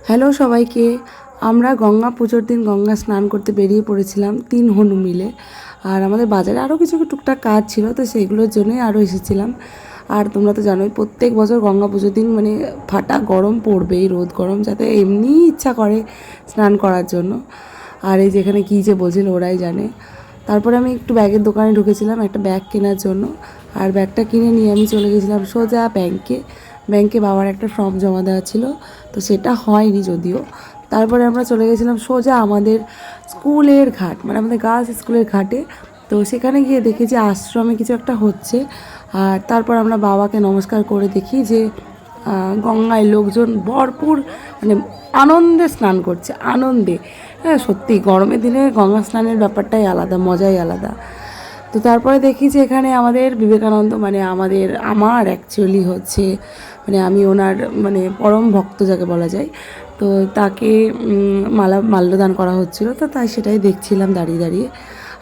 Hello সবাইকে। আমরা গঙ্গা পুজোর দিন গঙ্গা স্নান করতে বেরিয়ে পড়েছিলাম 3 হনু মিলে। আর আমাদের বাজারে আরও কিছু টুকটাক কাজ ছিল, তো সেইগুলোর জন্যই আরও এসেছিলাম। আর তোমরা তো জানোই প্রত্যেক বছর গঙ্গা পুজোর দিন মানে ফাটা গরম পড়বেই, রোদ গরম, যাতে এমনি ইচ্ছা করে স্নান করার জন্য। আর এই যেখানে কী যে বলছিল ওরাই জানে। তারপরে আমি একটু ব্যাগের দোকানে ঢুকেছিলাম একটা ব্যাগ কেনার জন্য। আর ব্যাগটা কিনে নিয়ে আমি চলে গেছিলাম সোজা ব্যাংকে বাবার একটা ফর্ম জমা দেওয়া ছিল, তো সেটা হয়নি যদিও। তারপরে আমরা চলে গেছিলাম সোজা আমাদের স্কুলের ঘাট, মানে আমাদের গার্লস স্কুলের ঘাটে। তো সেখানে গিয়ে দেখেছি আশ্রমে কিছু একটা হচ্ছে। আর তারপর আমরা বাবাকে নমস্কার করে দেখি যে গঙ্গায় লোকজন ভরপুর, মানে আনন্দে স্নান করছে, আনন্দে। হ্যাঁ, সত্যি গরমের দিনে গঙ্গা স্নানের ব্যাপারটাই আলাদা, মজাই আলাদা। তো তারপরে দেখি যে এখানে আমাদের বিবেকানন্দ, মানে আমার অ্যাকচুয়ালি হচ্ছে মানে আমি ওনার মানে পরম ভক্ত যাকে বলা যায়, তো তাকে মাল্যদান করা হচ্ছিল, তো তাই সেটাই দেখছিলাম দাঁড়িয়ে দাঁড়িয়ে।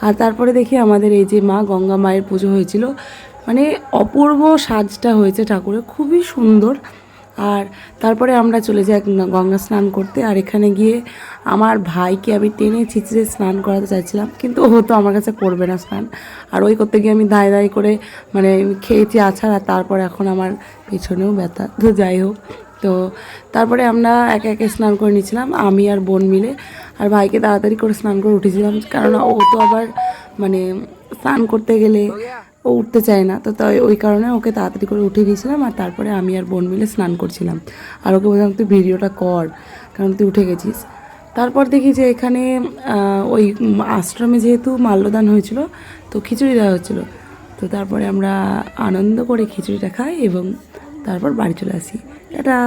আর তারপরে দেখি আমাদের এই যে মা গঙ্গা মায়ের পুজো হয়েছিল, মানে অপূর্ব সাজটা হয়েছে ঠাকুরের, খুবই সুন্দর। আর তারপরে আমরা চলে যাই গঙ্গা স্নান করতে। আর এখানে গিয়ে আমার ভাইকে আমি টেনে ছিঁচড়ে স্নান করাতে চাইছিলাম, কিন্তু ও তো আমার কাছে করবে না স্নান। আর ওই করতে গিয়ে আমি দাঁড়িয়ে করে মানে খেয়েছি আছাড়, আর তারপর এখন আমার পেছনেও ব্যথা। তো যাই হোক, তো তারপরে আমরা একে একে স্নান করে নিয়েছিলাম আমি আর বোন মিলে। আর ভাইকে তাড়াতাড়ি করে স্নান করে উঠেছিলাম, কারণ ও তো আবার মানে স্নান করতে গেলে ও উঠতে চায় না, তো তাই ওই কারণে ওকে তাড়াতাড়ি করে উঠে দিয়েছিলাম। আর তারপরে আমি আর বোন মিলে স্নান করছিলাম। আর ওকে বললাম তুই ভিডিওটা কর, কারণ তুই উঠে গেছিস। তারপর দেখি যে এখানে ওই আশ্রমে যেহেতু মাল্যদান হয়েছিল, তো খিচুড়ি দেওয়া হচ্ছিলো। তো তারপরে আমরা আনন্দ করে খিচুড়িটা খাই এবং তারপর বাড়ি চলে আসি। এটা